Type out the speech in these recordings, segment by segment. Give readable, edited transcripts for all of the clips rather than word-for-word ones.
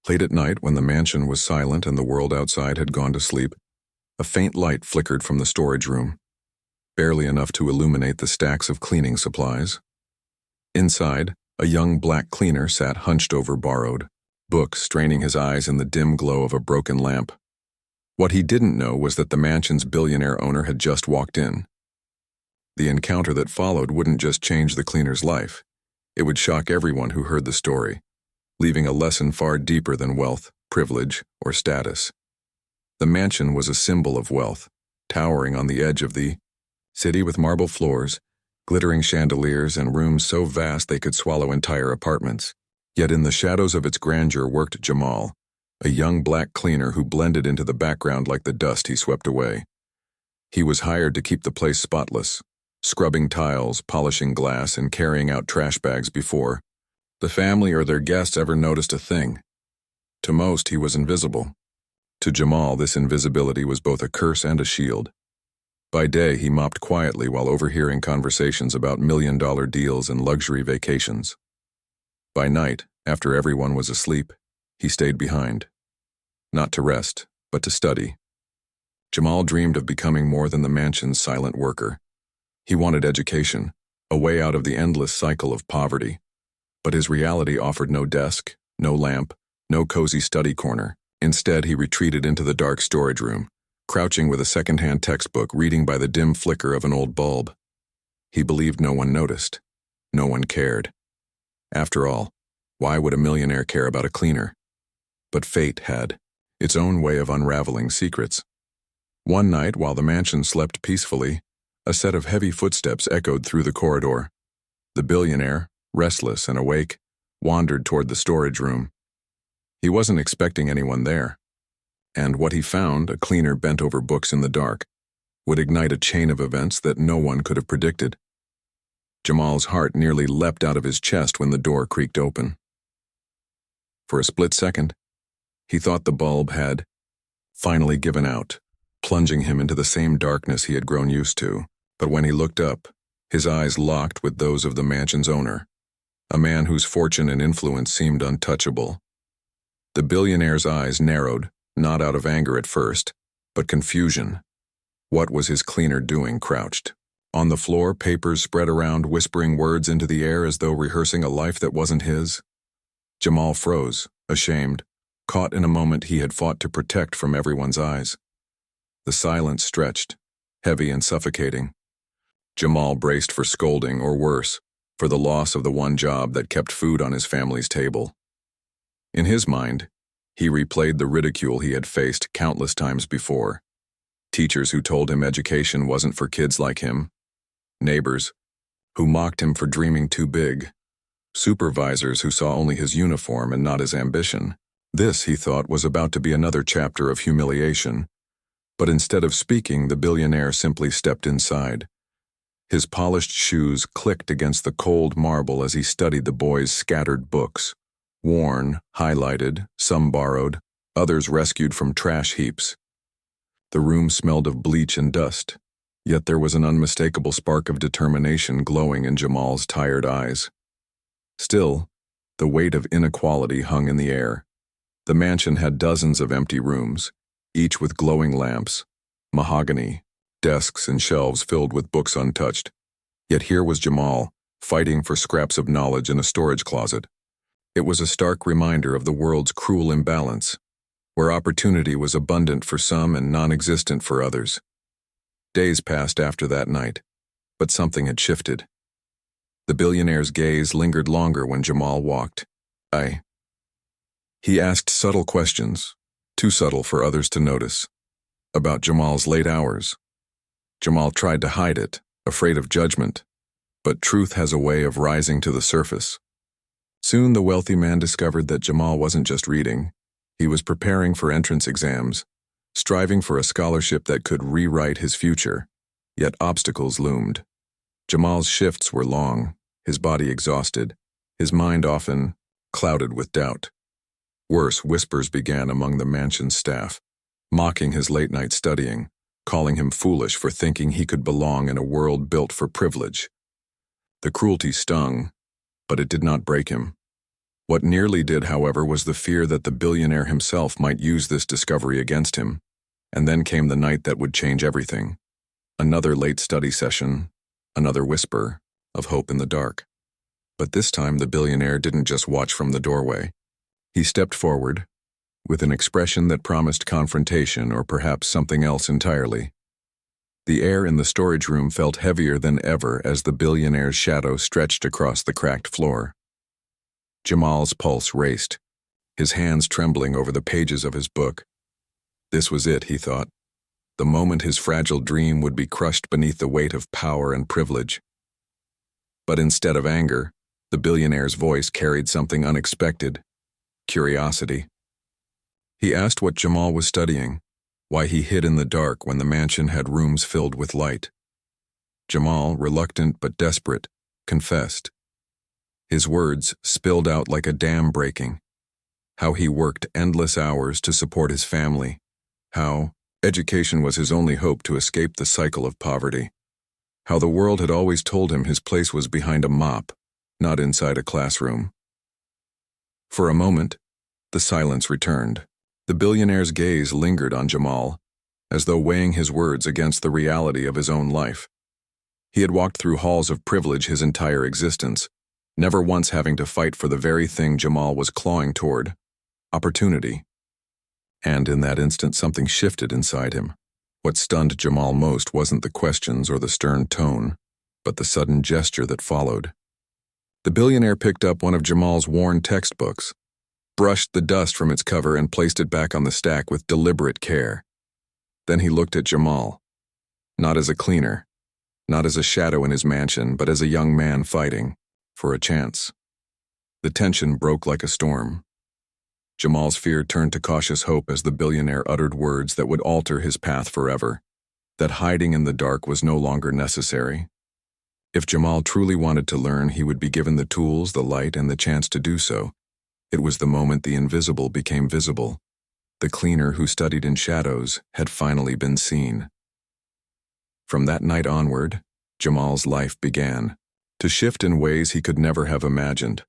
Late at night, when the mansion was silent and the world outside had gone to sleep, a faint light flickered from the storage room, barely enough to illuminate the stacks of cleaning supplies. Inside, a young black cleaner sat hunched over borrowed books, straining his eyes in the dim glow of a broken lamp. What he didn't know was that the mansion's billionaire owner had just walked in. The encounter that followed wouldn't just change the cleaner's life. It would shock everyone who heard the story, leaving a lesson far deeper than wealth, privilege, or status. The mansion was a symbol of wealth, towering on the edge of the city with marble floors, glittering chandeliers, and rooms so vast they could swallow entire apartments. Yet in the shadows of its grandeur worked Jamal, a young black cleaner who blended into the background like the dust he swept away. He was hired to keep the place spotless, scrubbing tiles, polishing glass, and carrying out trash bags before the family or their guests ever noticed a thing. To most, he was invisible. To Jamal, this invisibility was both a curse and a shield. By day, he mopped quietly while overhearing conversations about million-dollar deals and luxury vacations. By night, after everyone was asleep, he stayed behind. Not to rest, but to study. Jamal dreamed of becoming more than the mansion's silent worker. He wanted education, a way out of the endless cycle of poverty. But his reality offered no desk, no lamp, no cozy study corner. Instead, he retreated into the dark storage room, crouching with a second-hand textbook, reading by the dim flicker of an old bulb. He believed no one noticed. No one cared. After all, why would a millionaire care about a cleaner? But fate had its own way of unraveling secrets. One night, while the mansion slept peacefully, a set of heavy footsteps echoed through the corridor. The billionaire, restless and awake, wandered toward the storage room. He wasn't expecting anyone there, and what he found, a cleaner bent over books in the dark, would ignite a chain of events that no one could have predicted. Jamal's heart nearly leapt out of his chest when the door creaked open. For a split second, he thought the bulb had finally given out, plunging him into the same darkness he had grown used to. But when he looked up, his eyes locked with those of the mansion's owner, a man whose fortune and influence seemed untouchable. The billionaire's eyes narrowed, not out of anger at first, but confusion. What was his cleaner doing crouched? On the floor, papers spread around, whispering words into the air as though rehearsing a life that wasn't his. Jamal froze, ashamed, caught in a moment he had fought to protect from everyone's eyes. The silence stretched, heavy and suffocating. Jamal braced for scolding, or worse, for the loss of the one job that kept food on his family's table. In his mind, he replayed the ridicule he had faced countless times before. Teachers who told him education wasn't for kids like him. Neighbors who mocked him for dreaming too big. Supervisors who saw only his uniform and not his ambition. This, he thought, was about to be another chapter of humiliation. But instead of speaking, the billionaire simply stepped inside. His polished shoes clicked against the cold marble as he studied the boys' scattered books. Worn, highlighted, some borrowed, others rescued from trash heaps. The room smelled of bleach and dust, yet there was an unmistakable spark of determination glowing in Jamal's tired eyes. Still, the weight of inequality hung in the air. The mansion had dozens of empty rooms, each with glowing lamps, mahogany, desks and shelves filled with books untouched. Yet here was Jamal, fighting for scraps of knowledge in a storage closet. It was a stark reminder of the world's cruel imbalance, where opportunity was abundant for some and non-existent for others. Days passed after that night, but something had shifted. The billionaire's gaze lingered longer when Jamal walked. He asked subtle questions, too subtle for others to notice, about Jamal's late hours. Jamal tried to hide it, afraid of judgment, but truth has a way of rising to the surface. Soon the wealthy man discovered that Jamal wasn't just reading. He was preparing for entrance exams, striving for a scholarship that could rewrite his future. Yet obstacles loomed. Jamal's shifts were long, his body exhausted, his mind often clouded with doubt. Worse, whispers began among the mansion's staff, mocking his late-night studying, calling him foolish for thinking he could belong in a world built for privilege. The cruelty stung, but it did not break him. What nearly did, however, was the fear that the billionaire himself might use this discovery against him. And then came the night that would change everything. Another late study session, another whisper of hope in the dark. But this time the billionaire didn't just watch from the doorway. He stepped forward, with an expression that promised confrontation or perhaps something else entirely. The air in the storage room felt heavier than ever as the billionaire's shadow stretched across the cracked floor. Jamal's pulse raced, his hands trembling over the pages of his book. This was it, he thought, the moment his fragile dream would be crushed beneath the weight of power and privilege. But instead of anger, the billionaire's voice carried something unexpected: curiosity. He asked what Jamal was studying, why he hid in the dark when the mansion had rooms filled with light. Jamal, reluctant but desperate, confessed. His words spilled out like a dam breaking. How he worked endless hours to support his family. How education was his only hope to escape the cycle of poverty. How the world had always told him his place was behind a mop, not inside a classroom. For a moment, the silence returned. The billionaire's gaze lingered on Jamal, as though weighing his words against the reality of his own life. He had walked through halls of privilege his entire existence, never once having to fight for the very thing Jamal was clawing toward: opportunity. And in that instant something shifted inside him. What stunned Jamal most wasn't the questions or the stern tone, but the sudden gesture that followed. The billionaire picked up one of Jamal's worn textbooks, brushed the dust from its cover and placed it back on the stack with deliberate care. Then he looked at Jamal, not as a cleaner, not as a shadow in his mansion, but as a young man fighting for a chance. The tension broke like a storm. Jamal's fear turned to cautious hope as the billionaire uttered words that would alter his path forever, that hiding in the dark was no longer necessary. If Jamal truly wanted to learn, he would be given the tools, the light, and the chance to do so. It was the moment the invisible became visible. The cleaner who studied in shadows had finally been seen. From that night onward, Jamal's life began to shift in ways he could never have imagined.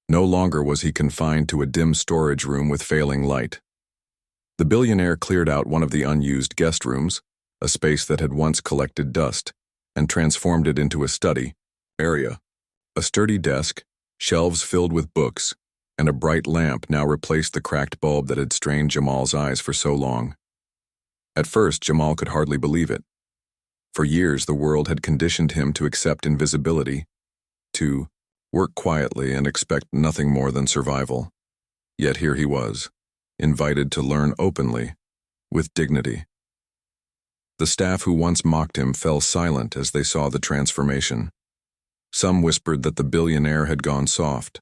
No longer was he confined to a dim storage room with failing light. The billionaire cleared out one of the unused guest rooms, a space that had once collected dust, and transformed it into a study area. A sturdy desk, shelves filled with books, and a bright lamp now replaced the cracked bulb that had strained Jamal's eyes for so long. At first, Jamal could hardly believe it. For years, the world had conditioned him to accept invisibility, to work quietly and expect nothing more than survival. Yet here he was, invited to learn openly, with dignity. The staff who once mocked him fell silent as they saw the transformation. Some whispered that the billionaire had gone soft.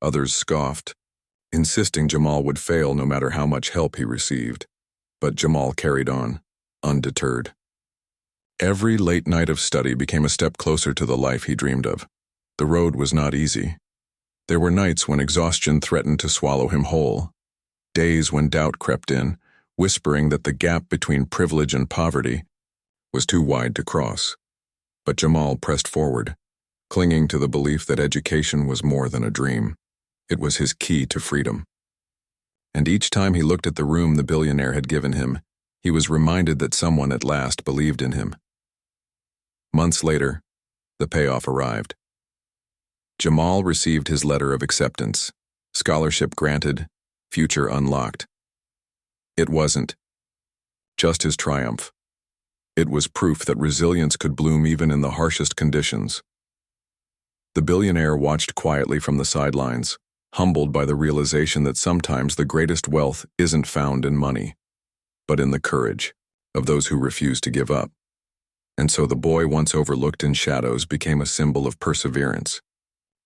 Others scoffed, insisting Jamal would fail no matter how much help he received. But Jamal carried on, undeterred. Every late night of study became a step closer to the life he dreamed of. The road was not easy. There were nights when exhaustion threatened to swallow him whole. Days when doubt crept in, whispering that the gap between privilege and poverty was too wide to cross. But Jamal pressed forward, clinging to the belief that education was more than a dream. It was his key to freedom. And each time he looked at the room the billionaire had given him, he was reminded that someone at last believed in him. Months later, the payoff arrived. Jamal received his letter of acceptance, scholarship granted, future unlocked. It wasn't just his triumph. It was proof that resilience could bloom even in the harshest conditions. The billionaire watched quietly from the sidelines, humbled by the realization that sometimes the greatest wealth isn't found in money, but in the courage of those who refuse to give up. And so the boy once overlooked in shadows became a symbol of perseverance.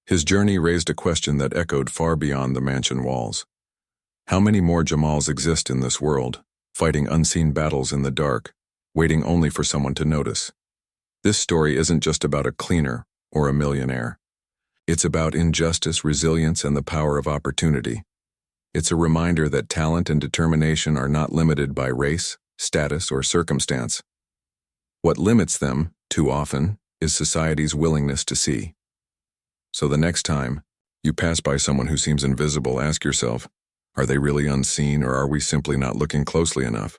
His journey raised a question that echoed far beyond the mansion walls. How many more Jamals exist in this world, fighting unseen battles in the dark, waiting only for someone to notice? This story isn't just about a cleaner or a millionaire. It's about injustice, resilience, and the power of opportunity. It's a reminder that talent and determination are not limited by race, status, or circumstance. What limits them, too often, is society's willingness to see. So the next time You pass by someone who seems invisible, ask yourself, are they really unseen or are we simply not looking closely enough?